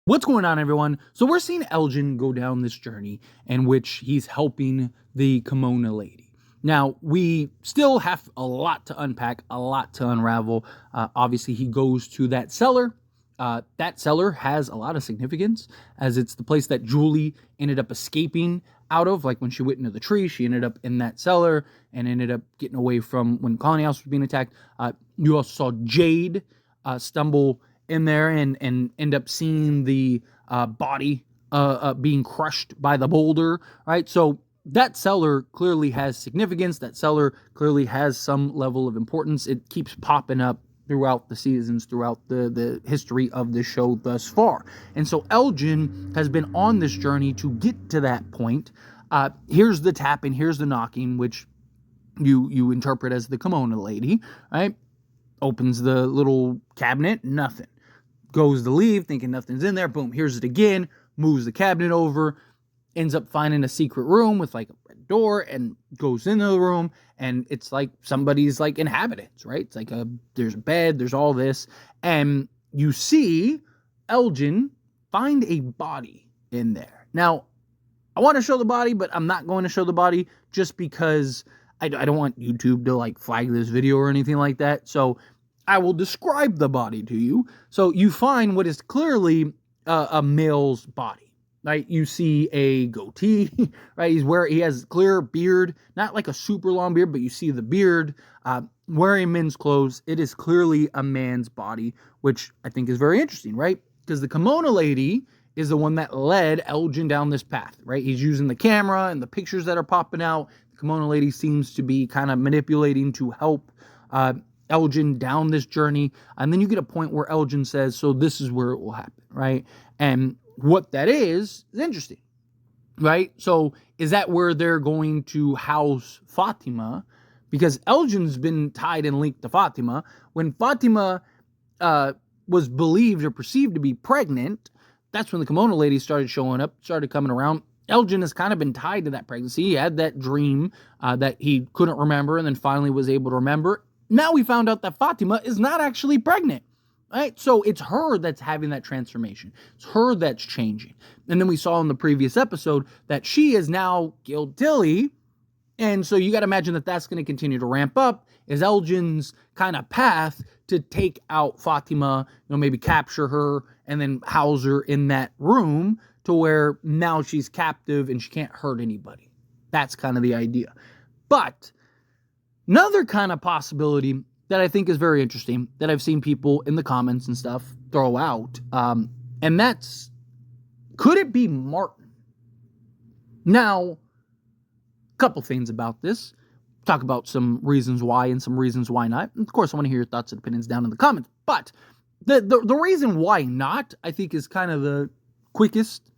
What's going on, everyone? So we're seeing Elgin go down this journey in which he's helping the kimono lady. Now, we still have a lot to unpack, a lot to unravel. Obviously, he goes to that cellar. That cellar has a lot of significance, as it's the place that Julie ended up escaping out of. Like when she went into the tree, she ended up in that cellar and ended up getting away from when Colony House was being attacked. You also saw Jade stumble in there and end up seeing the body being crushed by the boulder, right? So that cellar clearly has significance. That cellar clearly has some level of importance. It keeps popping up throughout the seasons, throughout the history of the show thus far. And so Elgin has been on this journey to get to that point. Here's the tapping, here's the knocking, which you interpret as the kimono lady, right? Opens the little cabinet, nothing. Goes to leave, thinking nothing's in there. Boom, here's it again. Moves the cabinet over. Ends up finding a secret room with like a red door and goes into the room. And it's like somebody's like inhabitants, right? It's like there's a bed, there's all this. And you see Elgin find a body in there. Now, I want to show the body, but I'm not going to show the body just because I don't want YouTube to like flag this video or anything like that. So I will describe the body to you. So you find what is clearly a male's body, right? You see a goatee, right? He has clear beard, not like a super long beard, but you see the beard, wearing men's clothes. It is clearly a man's body, which I think is very interesting, right? Because the kimono lady is the one that led Elgin down this path, right? He's using the camera and the pictures that are popping out. The kimono lady seems to be kind of manipulating to help Elgin down this journey. And then you get a point where Elgin says, so this is where it will happen, right? And what that is interesting, right? So is that where they're going to house Fatima? Because Elgin's been tied and linked to Fatima. When Fatima was believed or perceived to be pregnant, that's when the kimono lady started showing up, started coming around. Elgin has kind of been tied to that pregnancy. He had that dream that he couldn't remember and then finally was able to remember. Now we found out that Fatima is not actually pregnant, right? So it's her that's having that transformation. It's her that's changing. And then we saw in the previous episode that she is now Giltilly. And so you got to imagine that that's going to continue to ramp up as Elgin's kind of path to take out Fatima, maybe capture her and then house her in that room to where now she's captive and she can't hurt anybody. That's kind of the idea. But another kind of possibility that I think is very interesting that I've seen people in the comments and stuff throw out, and that's, could it be Martin? Now, a couple things about this. Talk about some reasons why and some reasons why not. And of course, I want to hear your thoughts and opinions down in the comments. But the reason why not, I think, is kind of the quickest,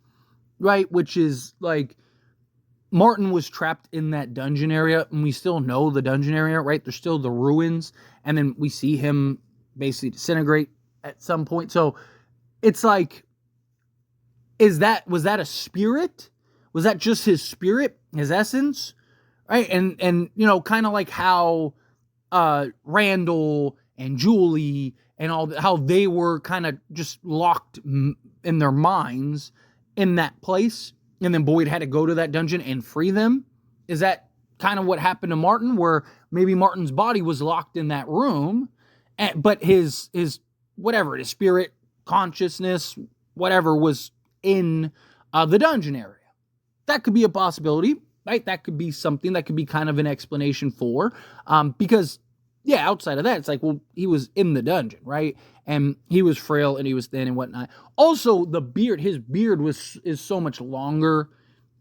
right? Which is like, Martin was trapped in that dungeon area, and we still know the dungeon area, right? There's still the ruins, and then we see him basically disintegrate at some point. So it's like, was that a spirit? Was that just his spirit, his essence, right? And kind of like how Randall and Julie and all how they were kind of just locked in their minds in that place. And then Boyd had to go to that dungeon and free them. Is that kind of what happened to Martin, where maybe Martin's body was locked in that room, but his whatever, his spirit, consciousness, whatever, was in the dungeon area? That could be a possibility, right? That could be something that could be kind of an explanation for, because yeah, outside of that, it's like, well, he was in the dungeon, right? And he was frail and he was thin and whatnot. Also, the beard, his beard is so much longer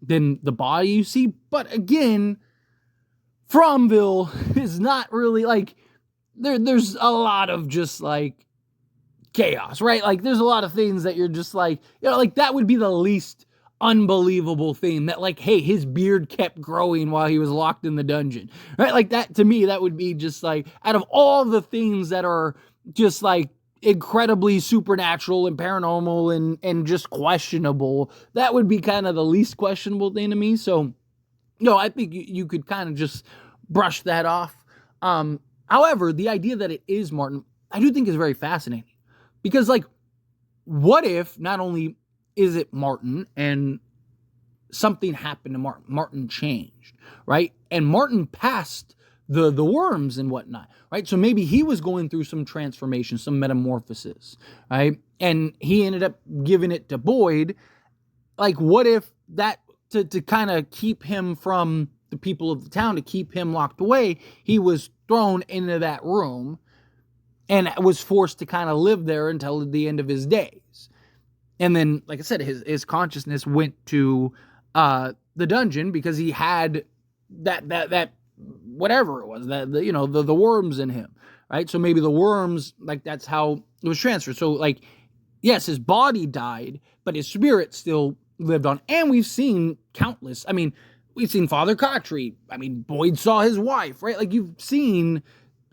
than the body you see. But again, Fromville is not really like, there's a lot of just like chaos, right? Like there's a lot of things that you're just like, like that would be the least unbelievable thing, that like, hey, his beard kept growing while he was locked in the dungeon, right? Like that, to me, that would be just like, out of all the things that are just like incredibly supernatural and paranormal and just questionable, that would be kind of the least questionable thing to me. So I think you could kind of just brush that off. However, the idea that it is Martin, I do think is very fascinating, because like, what if not only is it Martin and something happened to Martin? Martin changed, right? And Martin passed the worms and whatnot, right? So maybe he was going through some transformation, some metamorphosis, right? And he ended up giving it to Boyd. Like, what if that, to kind of keep him from the people of the town, to keep him locked away, he was thrown into that room and was forced to kind of live there until the end of his days. And then, like I said, his consciousness went to the dungeon because he had that whatever it was, that the worms in him, right? So maybe the worms, like, that's how it was transferred. So, like, yes, his body died, but his spirit still lived on. And we've seen countless. I mean, we've seen Father Cottrey. I mean, Boyd saw his wife, right? Like, you've seen,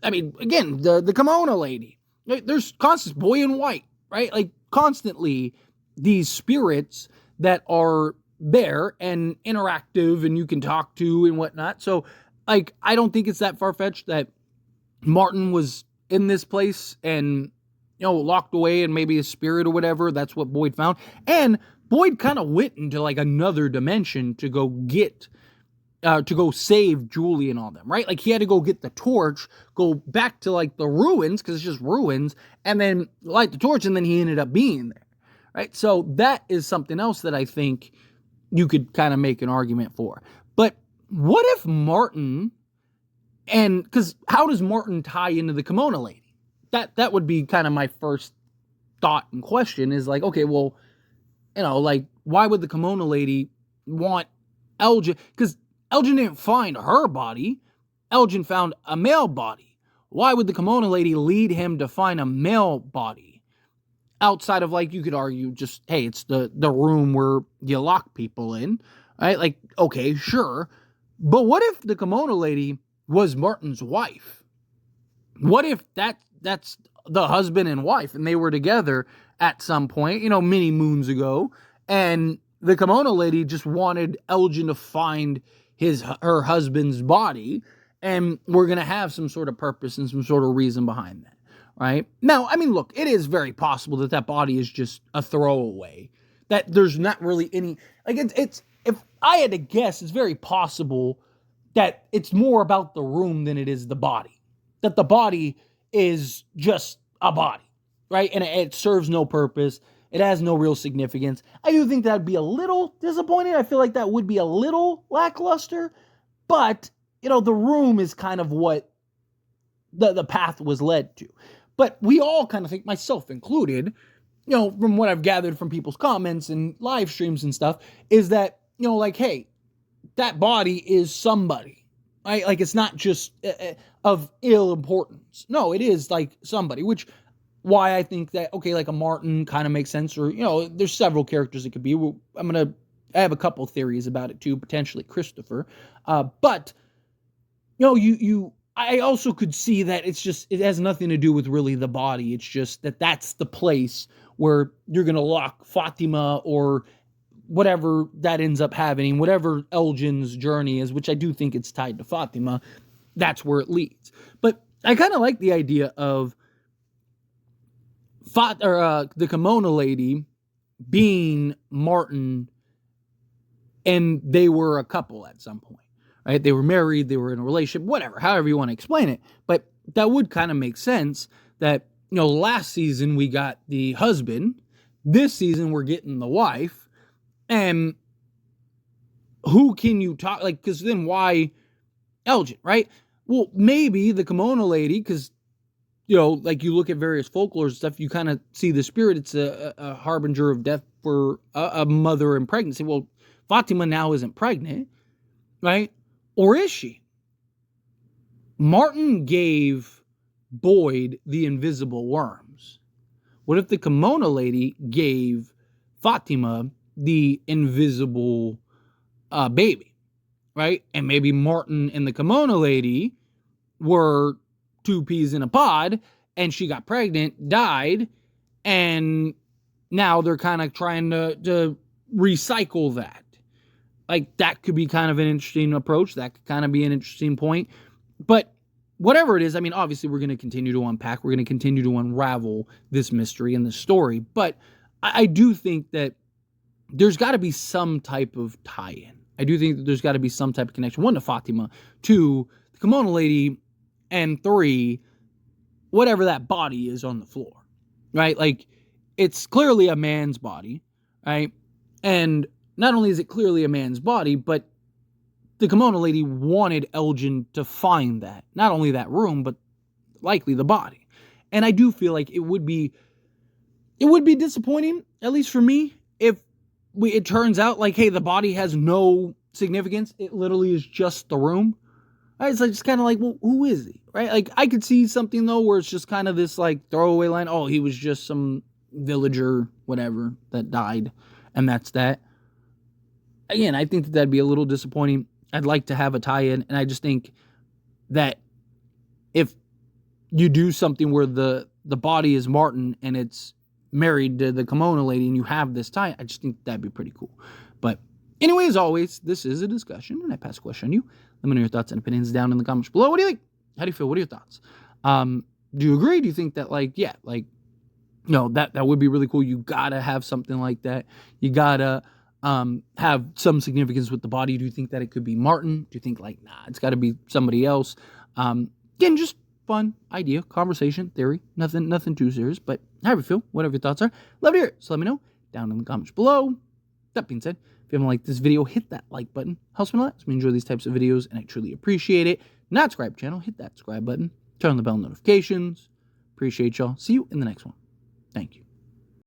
I mean, again, the kimono lady. There's constant boy in white, right? Like, constantly these spirits that are there and interactive and you can talk to and whatnot. So, like, I don't think it's that far-fetched that Martin was in this place and, locked away, and maybe his spirit or whatever, that's what Boyd found. And Boyd kind of went into, like, another dimension to go get, to go save Julie and all them, right? Like, he had to go get the torch, go back to, like, the ruins, because it's just ruins, and then light the torch, and then he ended up being there, right? So that is something else that I think you could kind of make an argument for. But what if Martin, and because how does Martin tie into the kimono lady? That would be kind of my first thought and question, is like, okay, well, like, why would the kimono lady want Elgin? Because Elgin didn't find her body. Elgin found a male body. Why would the kimono lady lead him to find a male body? Outside of, like, you could argue just, hey, it's the room where you lock people in, right? Like, okay, sure. But what if the kimono lady was Martin's wife? What if that's the husband and wife, and they were together at some point, many moons ago, and the kimono lady just wanted Elgin to find her husband's body, and we're going to have some sort of purpose and some sort of reason behind that, right? Now, I mean, look, it is very possible that body is just a throwaway, that there's not really any, like, it's if I had to guess, it's very possible that it's more about the room than it is the body, that the body is just a body, right? And it serves no purpose. It has no real significance. I do think that'd be a little disappointing. I feel like that would be a little lackluster, but, the room is kind of what the path was led to. But we all kind of think, myself included, from what I've gathered from people's comments and live streams and stuff, is that, like, hey, that body is somebody, right? Like, it's not just of ill importance. No, it is, like, somebody, which, why I think that, okay, like a Martin kind of makes sense, or, there's several characters it could be. I have a couple theories about it too, potentially Christopher. But, I also could see that it has nothing to do with really the body. It's just that's the place where you're going to lock Fatima, or whatever that ends up happening, whatever Elgin's journey is, which I do think it's tied to Fatima, that's where it leads. But I kind of like the idea of the kimono lady being Martin, and they were a couple at some point, right? They were married, they were in a relationship, whatever, however you want to explain it. But that would kind of make sense that, last season we got the husband, this season we're getting the wife. And who can you talk, like, because then why Elgin, right? Well, maybe the kimono lady, because, like, you look at various folklore and stuff, you kind of see the spirit, it's a harbinger of death for a mother in pregnancy. Well, Fatima now isn't pregnant, right? Or is she? Martin gave Boyd the invisible worms. What if the kimono lady gave Fatima the invisible baby, right? And maybe Martin and the kimono lady were two peas in a pod, and she got pregnant, died, and now they're kind of trying to recycle that. Like, that could be kind of an interesting approach. That could kind of be an interesting point. But whatever it is, I mean, obviously we're going to continue to unpack. We're going to continue to unravel this mystery and this story. But I do think that there's got to be some type of tie-in. I do think that there's got to be some type of connection. 1, to Fatima. 2, the kimono lady. And 3, whatever that body is on the floor, right? Like, it's clearly a man's body, right? And not only is it clearly a man's body, but the kimono lady wanted Elgin to find that. Not only that room, but likely the body. And I do feel like it would be disappointing, at least for me, if it turns out like, hey, the body has no significance. It literally is just the room. Right? It's like, just kind of like, well, who is he? Right? Like, I could see something, though, where it's just kind of this, like, throwaway line. Oh, he was just some villager, whatever, that died. And that's that. Again, I think that that'd be a little disappointing. I'd like to have a tie-in. And I just think that if you do something where the body is Martin and it's married to the kimono lady and you have this tie, I just think that'd be pretty cool. But anyway, as always, this is a discussion, and I pass a question on you. Let me know your thoughts and opinions down in the comments below. What do you think? How do you feel? What are your thoughts? Do you agree? Do you think that, like, yeah, like, no, that would be really cool. You gotta have something like that. You gotta have some significance with the body. Do you think that it could be Martin? Do you think, like, nah, it's got to be somebody else? Again, just fun idea, conversation, theory. Nothing too serious. But how do you feel? Whatever your thoughts are, love to hear it. So let me know down in the comments below. That being said, if you haven't liked this video, hit that like button. Helps me a lot. Helps me enjoy these types of videos, and I truly appreciate it. Not subscribe channel, hit that subscribe button. Turn on the bell notifications. Appreciate y'all. See you in the next one. Thank you.